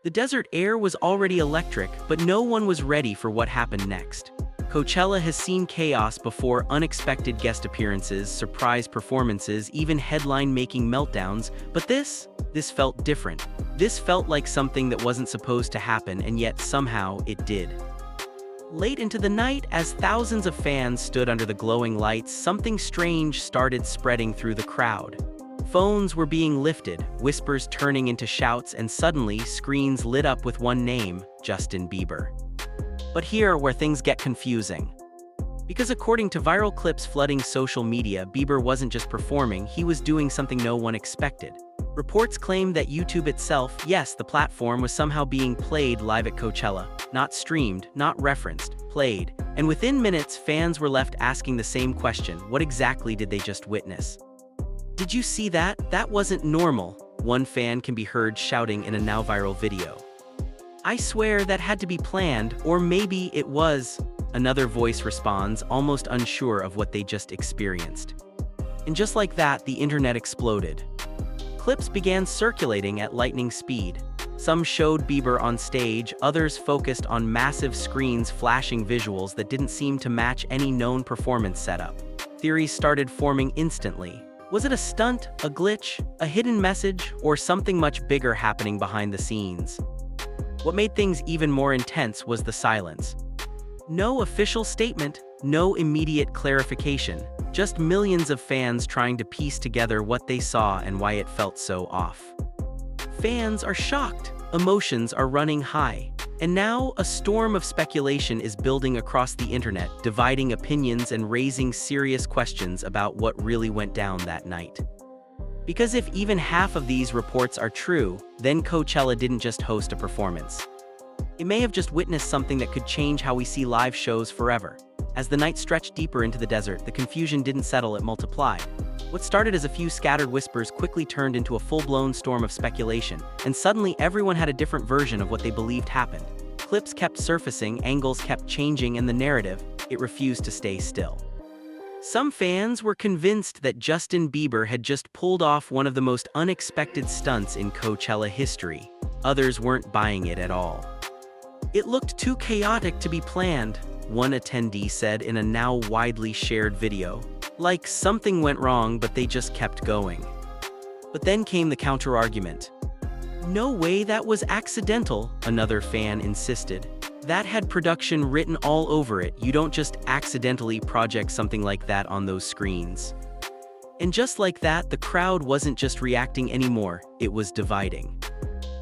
The desert air was already electric, but no one was ready for what happened next. Coachella has seen chaos before: unexpected guest appearances, surprise performances, even headline-making meltdowns, but this felt different. This felt like something that wasn't supposed to happen, and yet somehow it did. Late into the night, as thousands of fans stood under the glowing lights, something strange started spreading through the crowd. Phones were being lifted, whispers turning into shouts, and suddenly screens lit up with one name: Justin Bieber. But here where things get confusing. Because according to viral clips flooding social media, Bieber wasn't just performing, he was doing something no one expected. Reports claim that YouTube itself, yes, the platform, was somehow being played live at Coachella. Not streamed, not referenced, played. And within minutes, fans were left asking the same question: what exactly did they just witness? "Did you see that? That wasn't normal," one fan can be heard shouting in a now viral video. "I swear that had to be planned, or maybe it was," another voice responds, almost unsure of what they just experienced. And just like that, the internet exploded. Clips began circulating at lightning speed. Some showed Bieber on stage, others focused on massive screens flashing visuals that didn't seem to match any known performance setup. Theories started forming instantly. Was it a stunt, a glitch, a hidden message, or something much bigger happening behind the scenes? What made things even more intense was the silence. No official statement, no immediate clarification, just millions of fans trying to piece together what they saw and why it felt so off. Fans are shocked, emotions are running high, and now a storm of speculation is building across the internet, dividing opinions and raising serious questions about what really went down that night. Because if even half of these reports are true, then Coachella didn't just host a performance. It may have just witnessed something that could change how we see live shows forever. As the night stretched deeper into the desert, the confusion didn't settle, it multiplied. What started as a few scattered whispers quickly turned into a full-blown storm of speculation, and suddenly everyone had a different version of what they believed happened. Clips kept surfacing, angles kept changing, and the narrative, it refused to stay still. Some fans were convinced that Justin Bieber had just pulled off one of the most unexpected stunts in Coachella history. Others weren't buying it at all. "It looked too chaotic to be planned," one attendee said in a now widely shared video. "Like something went wrong, but they just kept going." But then came the counter-argument. "No way, that was accidental," another fan insisted. "That had production written all over it. You don't just accidentally project something like that on those screens." And just like that, the crowd wasn't just reacting anymore, it was dividing.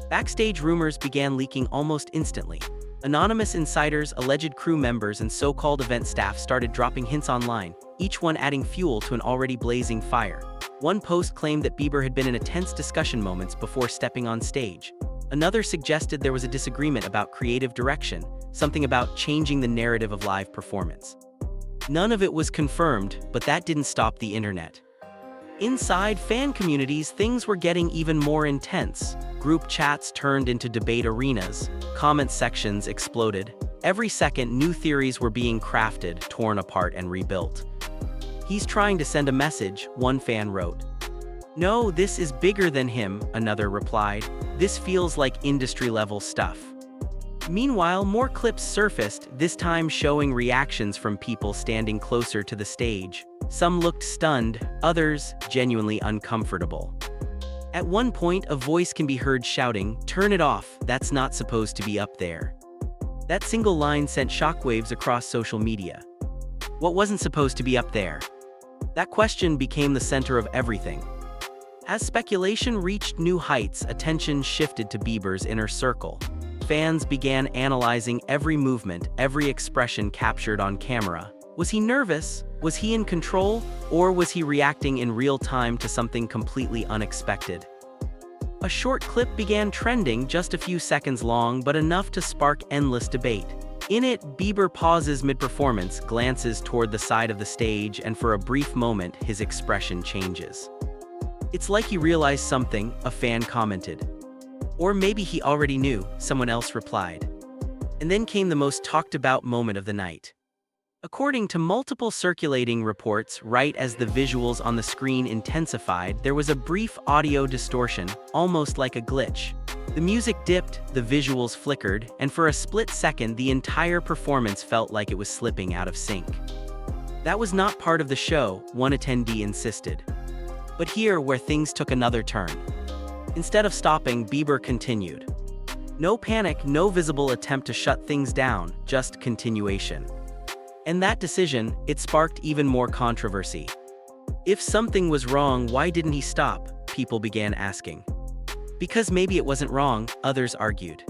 Backstage rumors began leaking almost instantly. Anonymous insiders, alleged crew members, and so-called event staff started dropping hints online, each one adding fuel to an already blazing fire. One post claimed that Bieber had been in tense discussion moments before stepping on stage. Another suggested there was a disagreement about creative direction, something about changing the narrative of live performance. None of it was confirmed, but that didn't stop the internet. Inside fan communities, things were getting even more intense. Group chats turned into debate arenas. Comment sections exploded. Every second, new theories were being crafted, torn apart, and rebuilt. "He's trying to send a message," one fan wrote. "No, this is bigger than him," another replied. "This feels like industry-level stuff." Meanwhile, more clips surfaced, this time showing reactions from people standing closer to the stage. Some looked stunned, others genuinely uncomfortable. At one point, a voice can be heard shouting, "Turn it off, that's not supposed to be up there." That single line sent shockwaves across social media. What wasn't supposed to be up there? That question became the center of everything. As speculation reached new heights, attention shifted to Bieber's inner circle. Fans began analyzing every movement, every expression captured on camera. Was he nervous? Was he in control? Or was he reacting in real time to something completely unexpected? A short clip began trending, just a few seconds long, but enough to spark endless debate. In it, Bieber pauses mid-performance, glances toward the side of the stage, and for a brief moment, his expression changes. "It's like he realized something," a fan commented. "Or maybe he already knew," someone else replied. And then came the most talked-about moment of the night. According to multiple circulating reports, right as the visuals on the screen intensified, there was a brief audio distortion, almost like a glitch. The music dipped, the visuals flickered, and for a split second the entire performance felt like it was slipping out of sync. That was not part of the show, one attendee insisted. But here where things took another turn. Instead of stopping, Bieber continued. No panic, no visible attempt to shut things down, just continuation. And that decision, it sparked even more controversy. If something was wrong, why didn't he stop? People began asking. Because maybe it wasn't wrong, others argued.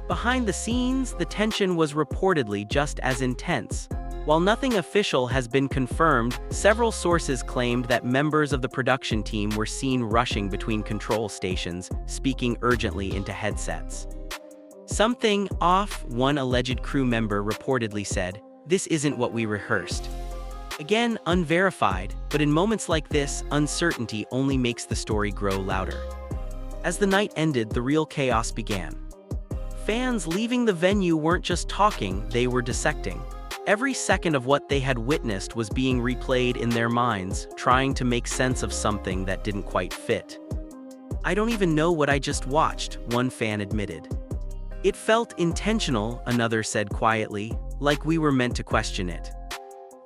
Behind the scenes, the tension was reportedly just as intense. While nothing official has been confirmed, several sources claimed that members of the production team were seen rushing between control stations, speaking urgently into headsets. Something off, one alleged crew member reportedly said, "This isn't what we rehearsed." Again, unverified, but in moments like this, uncertainty only makes the story grow louder. As the night ended, the real chaos began. Fans leaving the venue weren't just talking, they were dissecting. Every second of what they had witnessed was being replayed in their minds, trying to make sense of something that didn't quite fit. "I don't even know what I just watched," one fan admitted. "It felt intentional," another said quietly, "like we were meant to question it."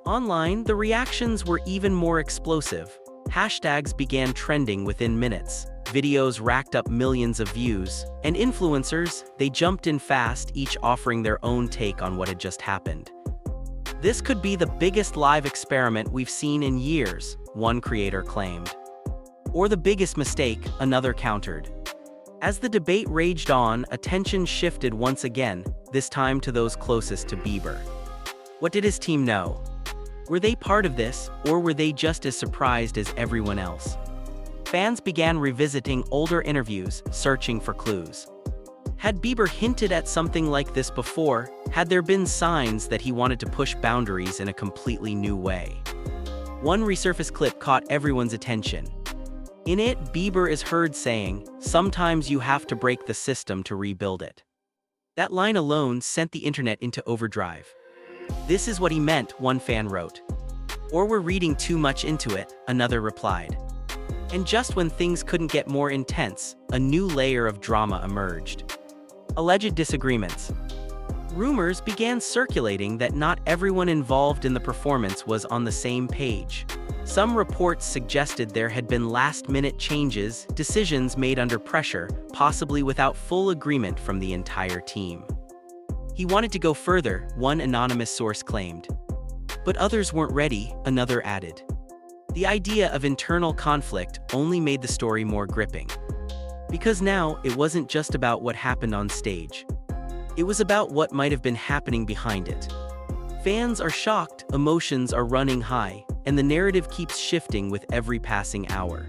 Online, the reactions were even more explosive. Hashtags began trending within minutes. Videos racked up millions of views, and influencers, they jumped in fast, each offering their own take on what had just happened. "This could be the biggest live experiment we've seen in years," one creator claimed. "Or the biggest mistake," another countered. As the debate raged on, attention shifted once again, this time to those closest to Bieber. What did his team know? Were they part of this, or were they just as surprised as everyone else? Fans began revisiting older interviews, searching for clues. Had Bieber hinted at something like this before? Had there been signs that he wanted to push boundaries in a completely new way? One resurfaced clip caught everyone's attention. In it, Bieber is heard saying, "Sometimes you have to break the system to rebuild it." That line alone sent the internet into overdrive. "This is what he meant," one fan wrote. "Or we're reading too much into it," another replied. And just when things couldn't get more intense, a new layer of drama emerged. Alleged disagreements. Rumors began circulating that not everyone involved in the performance was on the same page. Some reports suggested there had been last-minute changes, decisions made under pressure, possibly without full agreement from the entire team. "He wanted to go further," one anonymous source claimed. "But others weren't ready," another added. The idea of internal conflict only made the story more gripping. Because now, it wasn't just about what happened on stage. It was about what might have been happening behind it. Fans are shocked, emotions are running high, and the narrative keeps shifting with every passing hour.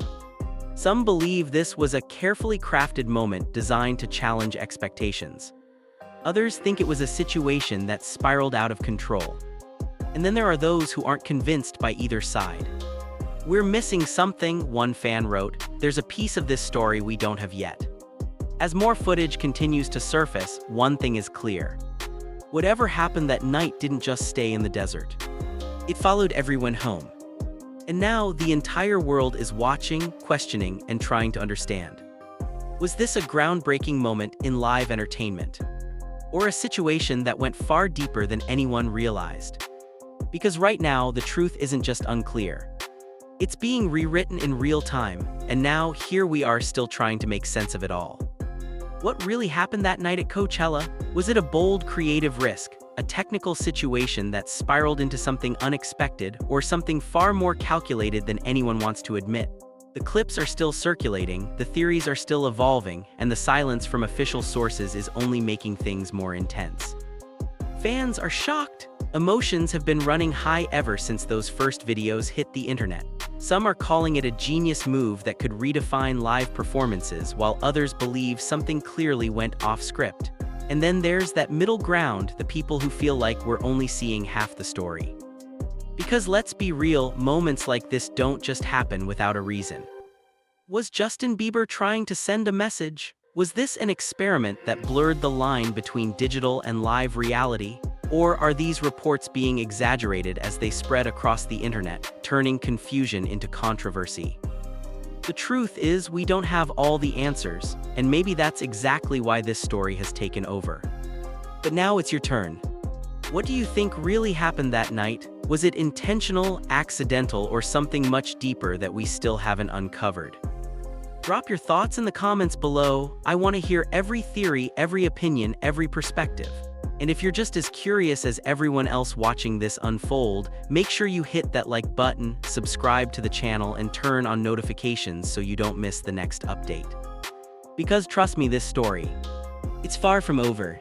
Some believe this was a carefully crafted moment designed to challenge expectations. Others think it was a situation that spiraled out of control. And then there are those who aren't convinced by either side. "We're missing something," one fan wrote. "There's a piece of this story we don't have yet." As more footage continues to surface, one thing is clear. Whatever happened that night didn't just stay in the desert. It followed everyone home. And now the entire world is watching, questioning, and trying to understand. Was this a groundbreaking moment in live entertainment? Or a situation that went far deeper than anyone realized? Because right now, the truth isn't just unclear. It's being rewritten in real time, and now here we are still trying to make sense of it all. What really happened that night at Coachella? Was it a bold, creative risk, a technical situation that spiraled into something unexpected, or something far more calculated than anyone wants to admit? The clips are still circulating, the theories are still evolving, and the silence from official sources is only making things more intense. Fans are shocked. Emotions have been running high ever since those first videos hit the internet. Some are calling it a genius move that could redefine live performances, while others believe something clearly went off script. And then there's that middle ground, the people who feel like we're only seeing half the story. Because let's be real, moments like this don't just happen without a reason. Was Justin Bieber trying to send a message? Was this an experiment that blurred the line between digital and live reality? Or are these reports being exaggerated as they spread across the internet, turning confusion into controversy? The truth is, we don't have all the answers, and maybe that's exactly why this story has taken over. But now it's your turn. What do you think really happened that night? Was it intentional, accidental, or something much deeper that we still haven't uncovered? Drop your thoughts in the comments below. I want to hear every theory, every opinion, every perspective. And if you're just as curious as everyone else watching this unfold, make sure you hit that like button, subscribe to the channel, and turn on notifications so you don't miss the next update. Because trust me, this story, it's far from over.